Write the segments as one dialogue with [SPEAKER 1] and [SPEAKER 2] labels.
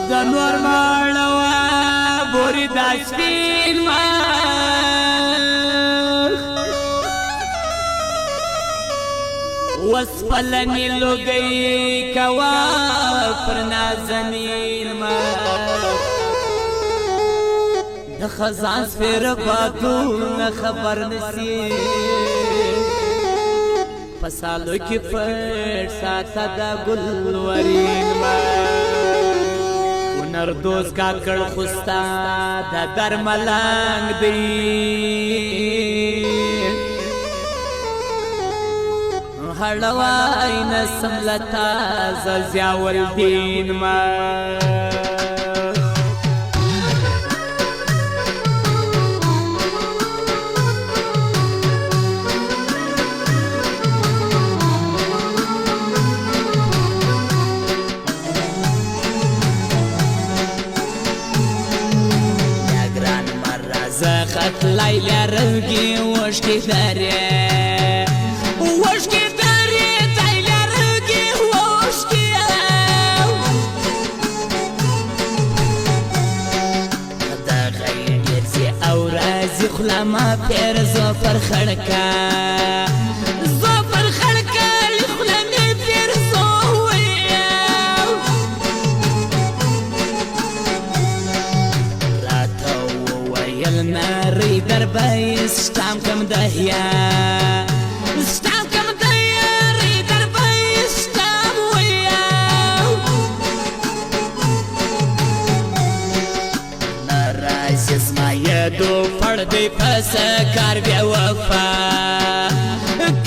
[SPEAKER 1] د نور مړوا بوري د سپین مخ وسپلنی لوګي کوا پر نازنین مخ د خزان سپیر بادونه خبر نسی پسالو کی پټ ساته د ګلورین مخ نردوز کا کړ خوستا د درملنګ دی هړوای نسملتا زیاول دین ما زخت ليلى رنگي وشكي داري وشكي داري ليلى رنگي وشكي دا غير يرزي او رازي خلما بير زوفر خلقا زوفر خلقا لخلمي بير زووي الناري دربي ستام كم دهيا ستام كم دهيا ري دربي ستام ويا نرايس اسما يدو فردي پس کار بیا وفا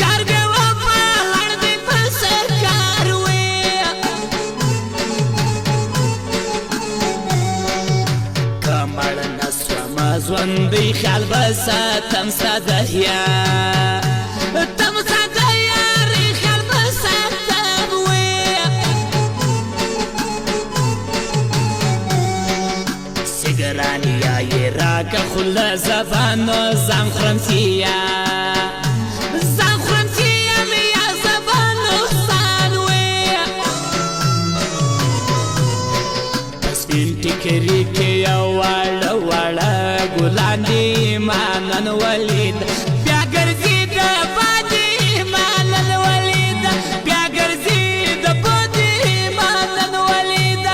[SPEAKER 1] کار بیا وفا لردي پس کار ويا کمر زوندي خیال بسا تمسا دهیا تمسا دهیا ری خیال بسا تموی سیگرانی آئی راکا خل زبانو زن خرمتیا زن خرمتیا میا زبانو سانوی تسفین ٹکری کیا والا والا ګلان دی مانن ولید بیا ګرځي د باندې مانن ولید بیا ګرځي د باندې مانن ولید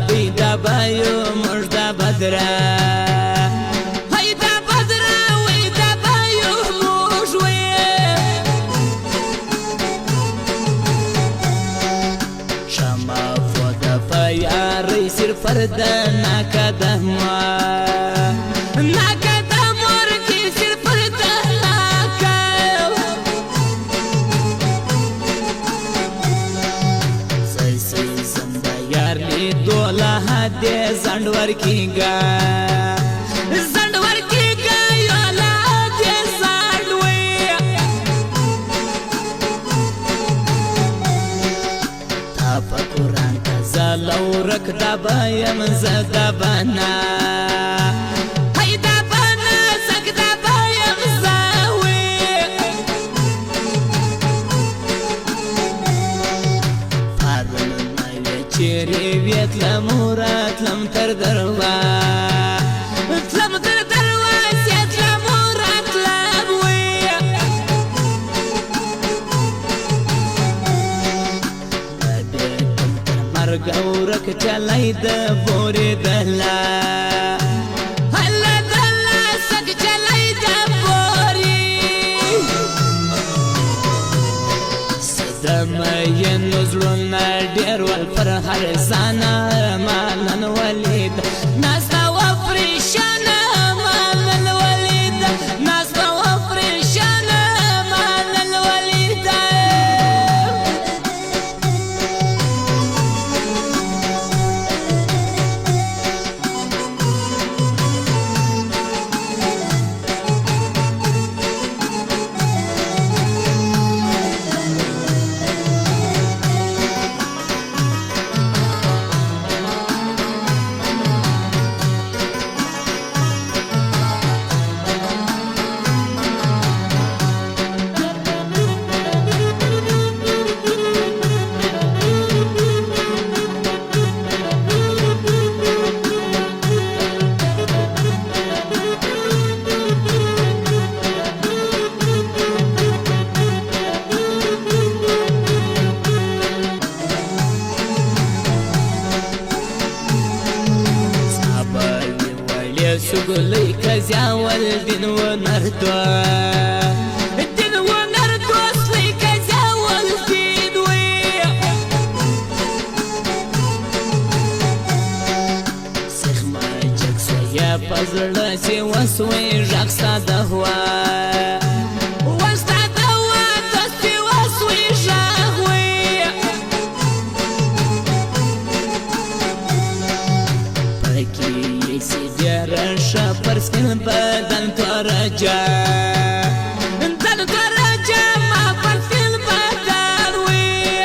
[SPEAKER 1] دی دا بایو مجدا بدرا هی دا بدرا وی دا بایو موجوی شما فودا فیاری سر فرد ناکا دهما ناکا دهمار کی سر فرد ناکا دولا دے زنڈور کی گا زنڈور کی گا یولا دے زنڈوی تا پا قرآن کا زلو رک دا بایم زدا بنا ہی دا بنا زک دا بایم زاوی پارون نوی چیری ویتلم وراتلم تر دروا تلم تر دروا سیتلم وراتلم وی لبیتم تر مرگ اورک چلی د بوری دهلا هلا دهلا سک چلی د بوری ول پر هر زانا مانن ولید ناستا و پریشانا مانن ولید ناستا و پریشانا مانن ولید سقولي كزيا والدين ونردو الدين ونردو اصلي كزيا والدين وي سيخ ما جاكسا يا بازرلاسي وسوي جاكسا دهوا وستا دهوا تسي وسوي جاهوي باكي رشا پر سپین بدن تورجا دن تورجا ما پر سپین بدن وی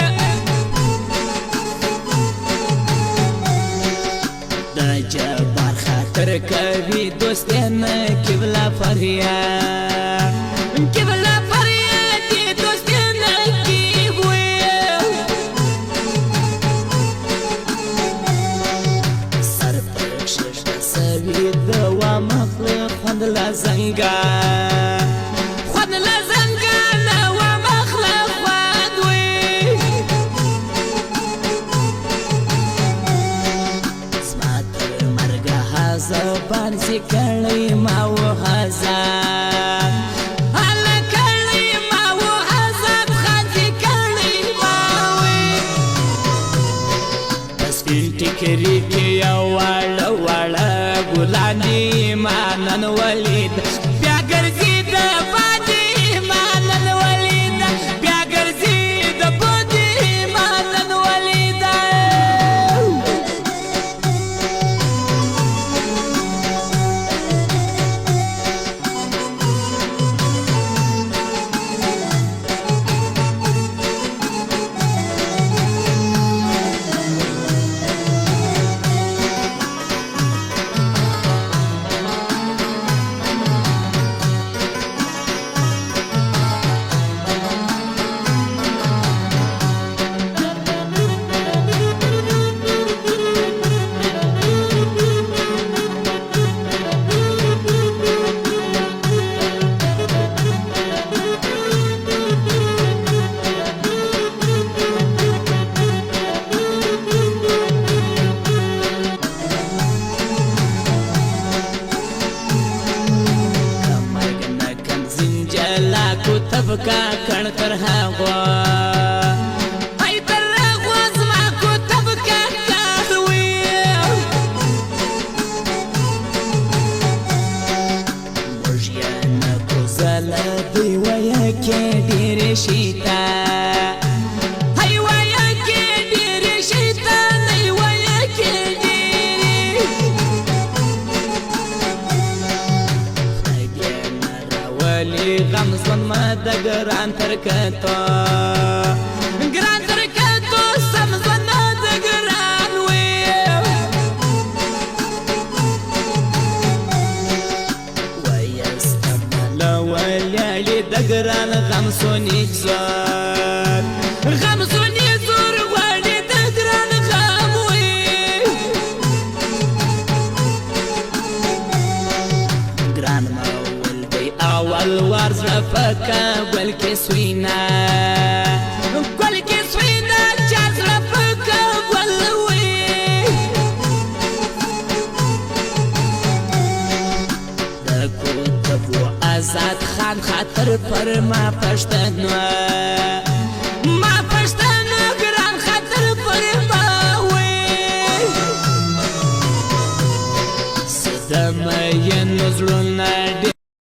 [SPEAKER 1] دا جبار خاطر کوي دوستین کبلا فریاد کبلا فریاد دی دوستین کی وی سر پر شش سوي دوا مخلق خود لزنگا خود لزنگا دوا مخلق خود وي زمات مرگا هزا بانزي کلی ما و هزار حالا کلی ما و هزار خانزي کلی ما وي بس فين تکری کیا والا والا ګلانی مانن ولید بیا ګرځي د باندې مانن ولید بیا ګرځي د باندې مانن ولید تبکا کڼ تر هغو هی تر هغو زما کو تبکا کاروي موږ یې نه کوزله دوی ویه کې ډېرې شیتا هی ویه کې ډېرې شیتا دی ویه کې ډېرې خدای دې نه راولي غم ژوند ما د ګران ترکتو ګران ترکتو سم ژوند ما د ګران وي وایستمله ولیالې د ګران غم سونی زور غم سونی زور غواړي د ګران غم وي ګران مول دی اول وار زړه په کابل کې سوینا ګل کې سوینا چا زړه په کابل وي د کوتب و آزاد خان خاطر پر ما پښتنو ګران خاطر پر ما مین زړونه